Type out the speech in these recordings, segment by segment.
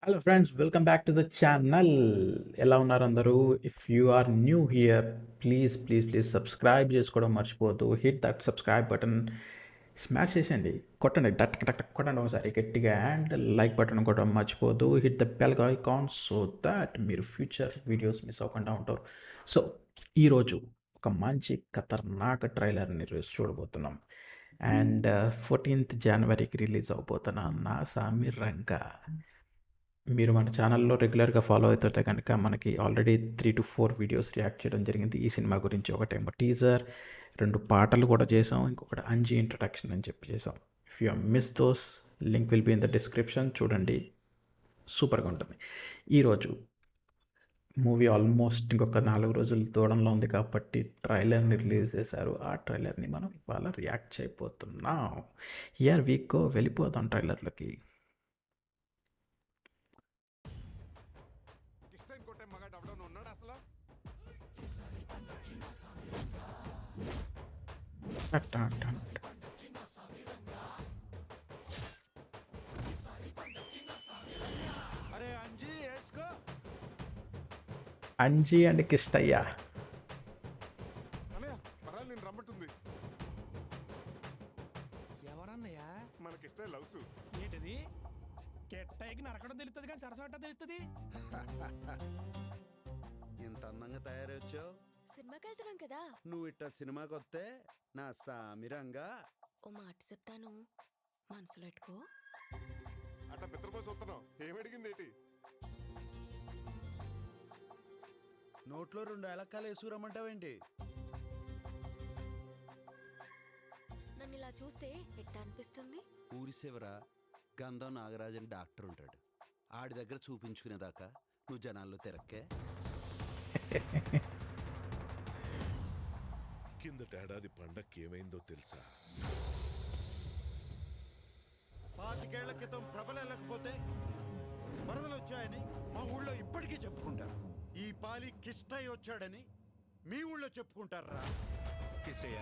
Hello friends, welcome back to the channel. ఎలా ఉన్నారు అందరూ? If you are new here, please subscribe చేసుకోవడం మర్చిపోవద్దు. Hit that subscribe button, smash చేసేయండి, కొట్టండి, టక్ టక్ టక్ కొట్టండి ఒకసారి గట్టిగా. అండ్ లైక్ బటన్ కొట్టడం మర్చిపోవద్దు. Hit the bell icon so that మీరు ఫ్యూచర్ వీడియోస్ మిస్ అవ్వకుండా ఉంటారు. సో ఈరోజు ఒక మంచి ఖతర్నాక్ ట్రైలర్ని చూడబోతున్నాం. అండ్ 14th జనవరికి రిలీజ్ అవబోతున్న నా సామి రంగా. మీరు మన ఛానల్లో రెగ్యులర్గా ఫాలో అవుతుంటే కనుక మనకి ఆల్రెడీ 3 to 4 వీడియోస్ రియాక్ట్ చేయడం జరిగింది ఈ సినిమా గురించి. ఒకటేమో టీజర్, 2 పాటలు కూడా చేసాం, ఇంకొకటి అంజీ ఇంట్రడక్షన్ అని చెప్పి చేసాం. If you miss those, link will be in the description. చూడండి, సూపర్గా ఉంటుంది. ఈరోజు మూవీ ఆల్మోస్ట్ ఇంకొక 4 రోజులు దూరంలో ఉంది కాబట్టి ట్రైలర్ని రిలీజ్ చేశారు. ఆ ట్రైలర్ని మనం ఇవాళ రియాక్ట్ చేయబోతున్నాం. హియర్ వీ గో, వెళ్ళిపోతాం ట్రైలర్లకి. కిస్టైన్ కొట్టే మగాడు ఎవడన్నా ఉన్నాడు అసలు? టన్ టన్ టన్. అరే అంజీ వేసుకో. అంజీ అండ్ కిష్టయ్య. అన్నయ్య పర్వాలేదు, నేను రమ్మంటుంది. ఎవరన్నయ్యా? మనకిష్టే లవ్స్. ఏంటిది? కెట్టయికి నరకడం తెలుస్తుంది కానీ సరసమట్ట తెలుస్తుంది. ఇంత అందంగా తయారొచ్చావు. సినిమాకి వెళ్తున్నాం కదా. నువ్వు ఇట్ట సినిమాకి వస్తే నా సామిరంగా ఓ మాట చెప్తాను, మనసులో పెట్టుకో. అట్లా పిత్రపోసి వస్తున్నావు, ఏమడిగింది ఏంటి? నోట్లో 2 ఏలక్కాలు వేసుకురమ్మంటావేంటి? నన్ను ఇలా చూస్తే ఎట్లా అనిపిస్తుంది? ఊరి శివర గంధం నాగరాజన్ డాక్టర్ ఉంటాడు, ఆడి దగ్గర చూపించుకునేదాకా నువ్వు జనాల్లో తిరక్కే. కిందటేడాది పండక్కి ఏమైందో తెలుసా? 25 ఏళ్ల క్రితం ప్రభలు వెళ్ళకపోతే వరదలు వచ్చాయని మా ఊళ్ళో ఇప్పటికీ చెప్పుకుంటారు. ఈ పాలి కిష్టయ్య వచ్చాడని మీ ఊళ్ళో చెప్పుకుంటారా? కిష్టయ్య,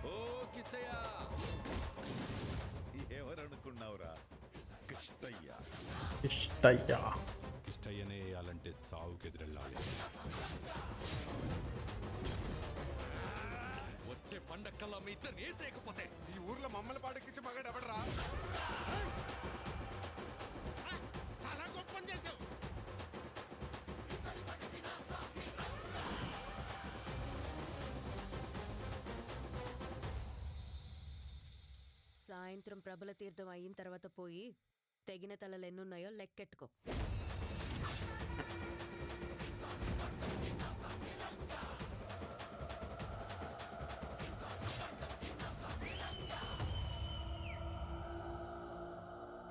ఓ కిష్టయ్య, ఎవరనుకున్నావురా? కిష్టయ్య. కిష్టయ్య. కిష్టయ్యనే వేయాలంటే సావుకెదురెళ్ళాలి. వచ్చే పండక్కల్లా మీ ఇద్దరిని వేసేయకపోతే ఈ ఊర్లో మమ్మల్ని పాడెక్కించి మగాడు ఎవడరా? చాలా గొప్ప పని చేసావు. సాయంత్రం ప్రబల తీర్థం అయిన తర్వాత పోయి తెగిన తలలు ఎన్నున్నాయో లెక్కెట్టుకో.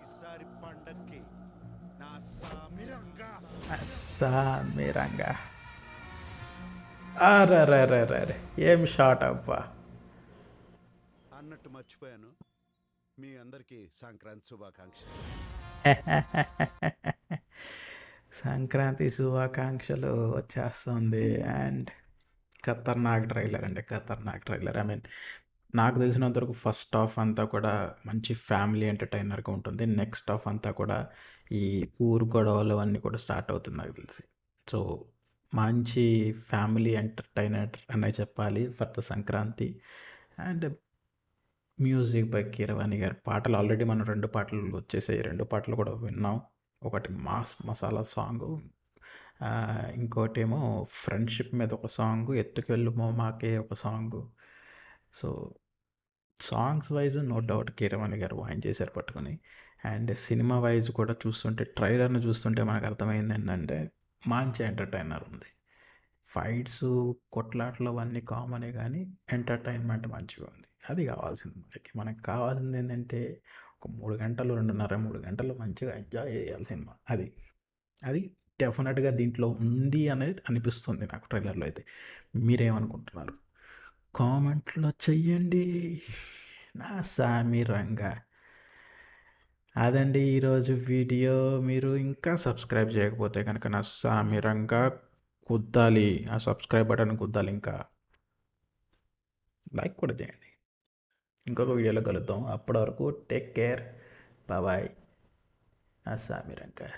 ఈసారి పండక్కి నా సామిరంగా సామిరంగా. అరే ఏం షాట్ అబ్బా. అన్నట్టు మర్చిపోయాను, మీ అందరికీ సంక్రాంతి శుభాకాంక్షలు. సంక్రాంతి శుభాకాంక్షలు వచ్చేస్తుంది. అండ్ ఖతర్నాక్ ట్రైలర్ అండి, ఖతర్నాక్ ట్రైలర్. ఐ మీన్, నాకు తెలిసినంతవరకు ఫస్ట్ హాఫ్ అంతా కూడా మంచి ఫ్యామిలీ ఎంటర్టైనర్గా ఉంటుంది. నెక్స్ట్ హాఫ్ అంతా కూడా ఈ ఊరు గొడవలు అన్నీ కూడా స్టార్ట్ అవుతుంది నాకు తెలిసి. సో మంచి ఫ్యామిలీ ఎంటర్టైనర్ అనే చెప్పాలి for the Sankranti. And music by Keeravani గారి. పాటలు ఆల్రెడీ మనం 2 పాటలు వచ్చేసాయి, 2 పాటలు కూడా విన్నాం. ఒకటి మాస్ మసాలా సాంగు, ఇంకోటేమో ఫ్రెండ్షిప్ మీద ఒక సాంగు, ఎత్తుకు వెళ్ళు మాకే ఒక song. So songs wise no doubt Keeravani garu వాయించేశారు పట్టుకొని. అండ్ సినిమా వైజ్ కూడా చూస్తుంటే, ట్రైలర్ని చూస్తుంటే మనకు అర్థమైంది ఏంటంటే మంచి ఎంటర్టైనర్ ఉంది. ఫైట్స్, కొట్లాట్లు అవన్నీ కామనే కానీ ఎంటర్టైన్మెంట్ మంచిగా ఉంది. అది కావాల్సింది మనకి. మనకు కావాల్సింది ఏంటంటే ఒక 3 గంటలు, 2.5-3 గంటలు మంచిగా ఎంజాయ్ చేయాలి సినిమా. అది డెఫినెట్గా దీంట్లో ఉంది అనేది అనిపిస్తుంది నాకు ట్రైలర్లో అయితే. మీరేమనుకుంటున్నారు? కామెంట్లో చెయ్యండి. నా సామిరంగా. అదండి ఈరోజు వీడియో. మీరు ఇంకా సబ్స్క్రైబ్ చేయకపోతే కనుక నా సామిరంగా కుద్దాలి, ఆ సబ్స్క్రైబ్ బటన్ కుద్దాలి, ఇంకా లైక్ కూడా చేయండి. ఇంకొక వీడియోలో కలుద్దాం. అప్పటి వరకు టేక్ కేర్, బాయ్. నా సామిరంగా.